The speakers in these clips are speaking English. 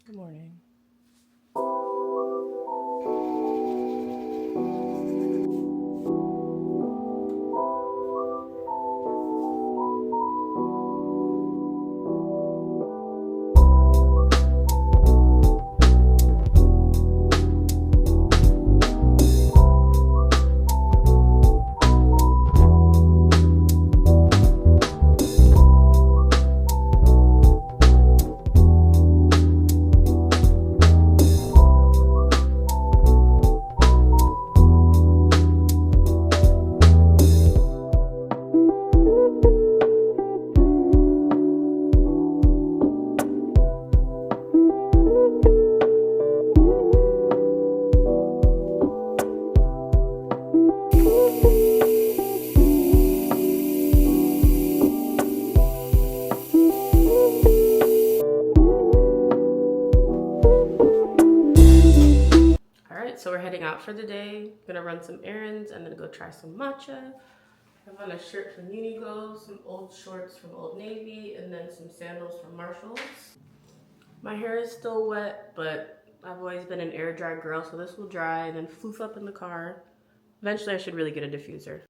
Good morning. So we're heading out for the day. Gonna run some errands and then go try some matcha. I have on a shirt from Uniqlo, some old shorts from Old Navy, and then some sandals from Marshalls. My hair is still wet, but I've always been an air dry girl, so this will dry and then floof up in the car. Eventually I should really get a diffuser.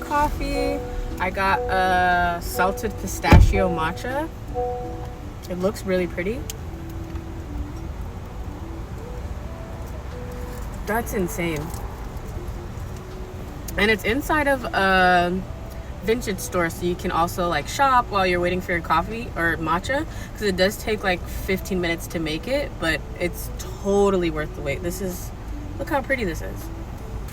Coffee. I got a salted pistachio matcha. It looks really pretty. That's insane. And it's inside of a vintage store, so you can also like shop while you're waiting for your coffee or matcha, because it does take like 15 minutes to make it, but it's totally worth the wait. Look how pretty this is.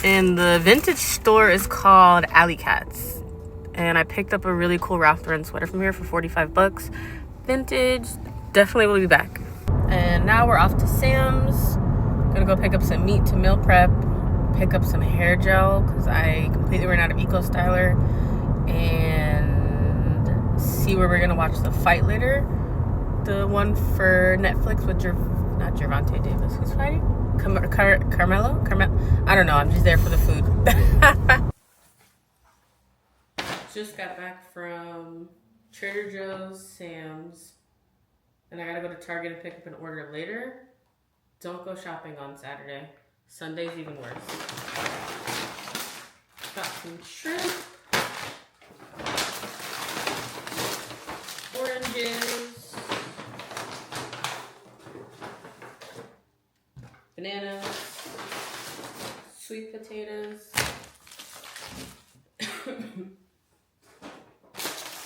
And the vintage store is called Alley Cats. And I picked up a really cool Ralph Lauren sweater from here for 45 bucks. Vintage, definitely will be back. And now we're off to Sam's. Gonna go pick up some meat to meal prep, pick up some hair gel, because I completely ran out of Eco Styler, and see where we're gonna watch the fight later. The one for Netflix with not Gervonta Davis. Who's fighting? Carmelo? I don't know. I'm just there for the food. Just got back from Trader Joe's, Sam's, and I gotta go to Target and pick up an order later. Don't go shopping on Saturday. Sunday's even worse. Got some shrimp, oranges, bananas, sweet potatoes.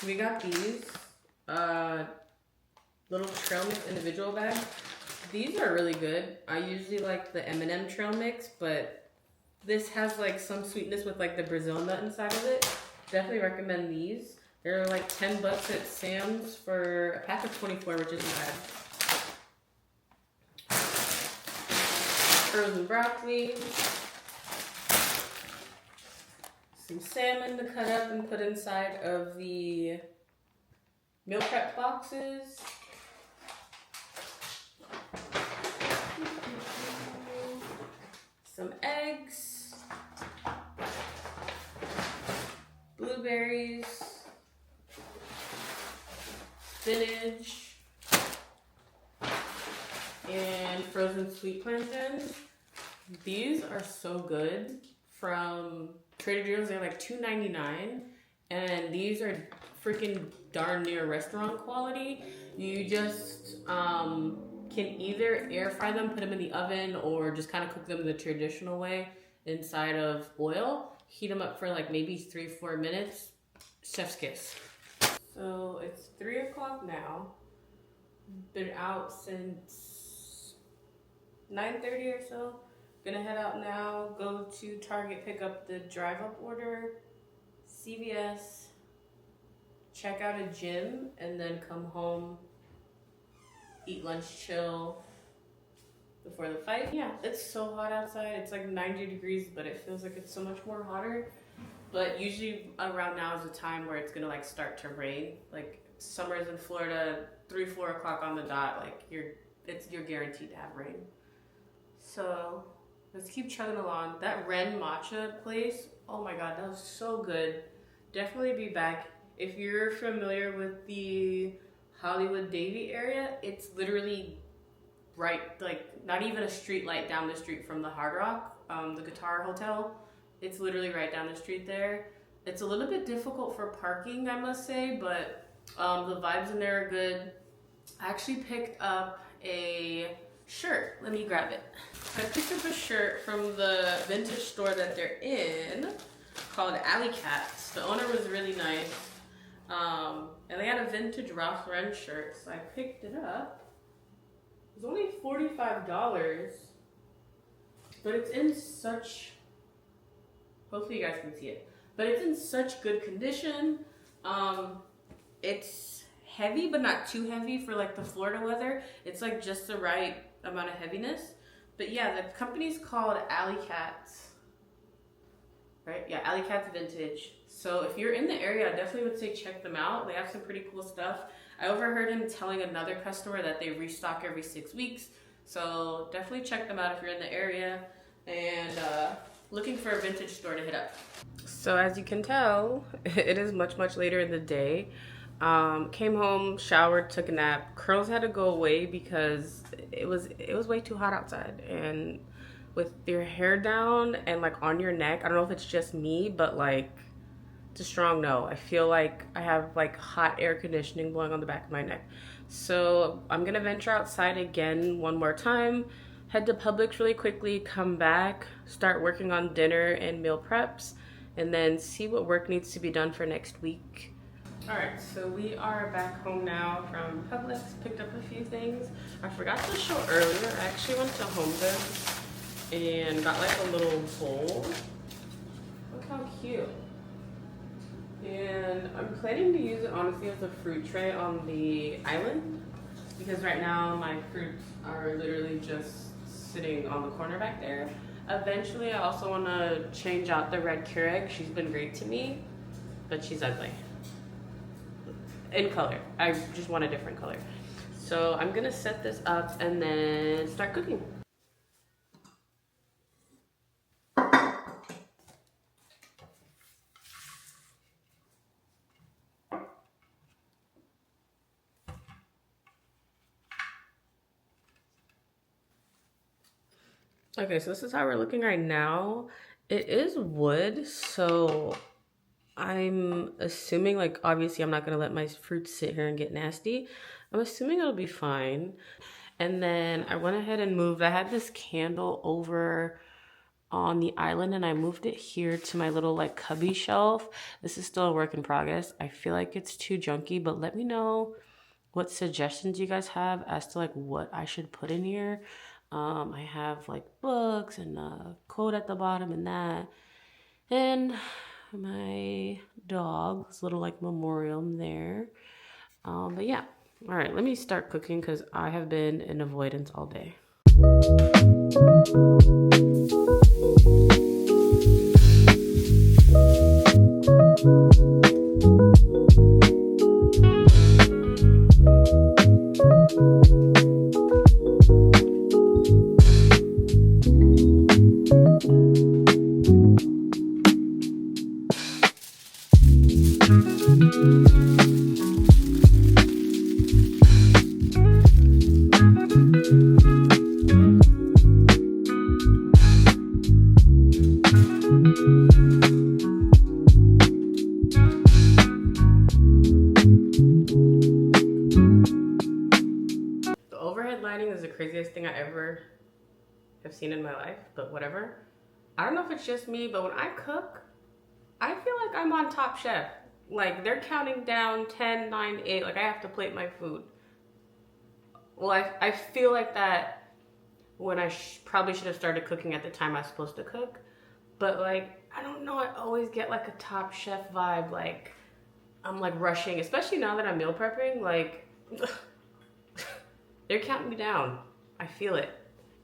We got these little trail mix individual bags. These are really good. I usually like the M&M trail mix, but this has like some sweetness with like the Brazil nut inside of it. Definitely recommend these. They're like 10 bucks at Sam's for a pack of 24, which isn't bad. Frozen broccoli. Some salmon to cut up and put inside of the meal prep boxes. Some eggs. Blueberries. Spinach. And frozen sweet plantains. These are so good. From Trader Joe's, they're like $2.99, And these are freaking darn near restaurant quality. You just can either air fry them, put them in the oven, or just kind of cook them the traditional way inside of oil. Heat them up for like maybe 3-4 minutes. Chef's kiss. So it's 3 o'clock now. Been out since 9:30 or so. Gonna head out now, go to Target, pick up the drive up order, CVS, check out a gym, and then come home, eat lunch, chill before the fight. Yeah, it's so hot outside. It's like 90 degrees, but it feels like it's so much more hotter. But usually around now is the time where it's gonna like start to rain. Like summers in Florida, 3-4 o'clock on the dot, like you're guaranteed to have rain. So let's keep chugging along. That Ren Matcha place, oh my god, that was so good. Definitely be back. If you're familiar with the Hollywood Davie area, it's literally right, like not even a street light down the street from the Hard Rock, the Guitar Hotel. It's literally right down the street there. It's a little bit difficult for parking, I must say, but the vibes in there are good. I actually picked up a shirt. Let me grab it. I picked up a shirt from the vintage store that they're in called Alley Cats. The owner was really nice. And they had a vintage Ralph Lauren shirt, so I picked it up. It was only $45, but it's in such, hopefully you guys can see it, but it's in such good condition. It's heavy, but not too heavy for like the Florida weather. It's like just the right amount of heaviness. But yeah, the company's called Alley Cats, right? Yeah, Alley Cats Vintage. So if you're in the area, I definitely would say check them out. They have some pretty cool stuff. I overheard him telling another customer that they restock every 6 weeks. So definitely check them out if you're in the area and looking for a vintage store to hit up. So as you can tell, it is much, much later in the day. Came home, showered, took a nap. Curls had to go away because it was way too hot outside. And with your hair down and like on your neck, I don't know if it's just me, but like it's a strong no. I feel like I have like hot air conditioning blowing on the back of my neck. So I'm gonna venture outside again one more time, head to Publix really quickly, come back, start working on dinner and meal preps, and then see what work needs to be done for next week. All right, so we are back home now from Publix, picked up a few things. I forgot to show earlier, I actually went to HomeGoods and got like a little bowl. Look how cute. And I'm planning to use it honestly as a fruit tray on the island because right now my fruits are literally just sitting on the corner back there. Eventually I also want to change out the red Keurig. She's been great to me, but she's ugly. In color. I just want a different color. So I'm gonna set this up and then start cooking. Okay, so this is how we're looking right now. It is wood, so I'm assuming, like, obviously I'm not gonna let my fruits sit here and get nasty. I'm assuming it'll be fine. And then I went ahead and moved. I had this candle over on the island and I moved it here to my little like cubby shelf. This is still a work in progress. I feel like it's too junky, but let me know what suggestions you guys have as to like what I should put in here. I have like books and a quote at the bottom and that. And my dog's little like memoriam there. But yeah, all right, let me start cooking because I have been in avoidance all day. the craziest thing I ever have seen in my life, but whatever. I don't know if it's just me, but when I cook, I feel like I'm on Top Chef. Like, they're counting down 10, 9, 8. Like, I have to plate my food. Well, I feel like that when I probably should have started cooking at the time I was supposed to cook. But, like, I don't know. I always get, like, a Top Chef vibe. Like, I'm, like, rushing. Especially now that I'm meal prepping. Like, they're counting me down. I feel it.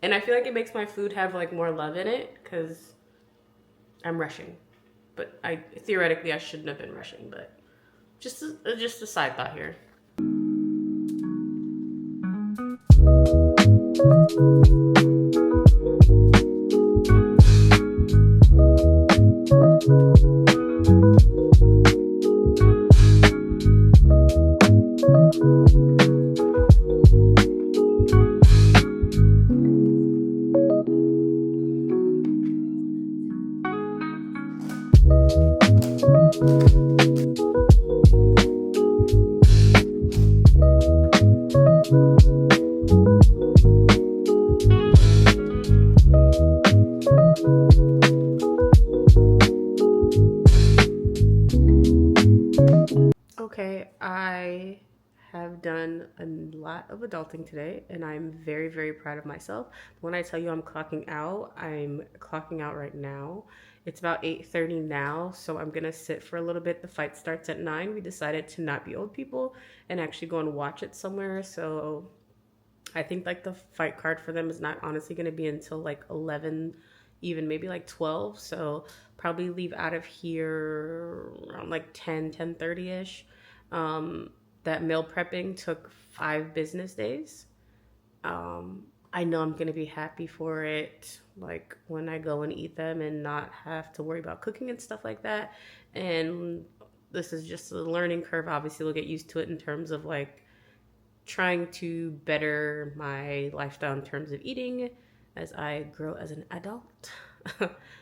And I feel like it makes my food have, like, more love in it. Because I'm rushing. But theoretically, I shouldn't have been rushing. But just a side thought here. Okay, I have done a lot of adulting today, and I'm very, very proud of myself. When I tell you I'm clocking out right now. It's about 8:30 now, so I'm gonna sit for a little bit. The fight starts at 9. We decided to not be old people and actually go and watch it somewhere. So I think like the fight card for them is not honestly gonna be until like 11, even maybe like 12. So probably leave out of here around like 10, 10:30-ish. That meal prepping took 5 business days. I know I'm gonna be happy for it, like when I go and eat them and not have to worry about cooking and stuff like that. And this is just a learning curve. Obviously, we'll get used to it in terms of like trying to better my lifestyle in terms of eating as I grow as an adult.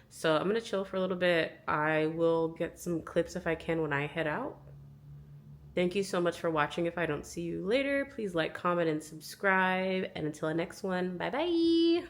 So I'm gonna chill for a little bit. I will get some clips if I can when I head out. Thank you so much for watching. If I don't see you later, please like, comment, and subscribe. And until the next one, bye-bye.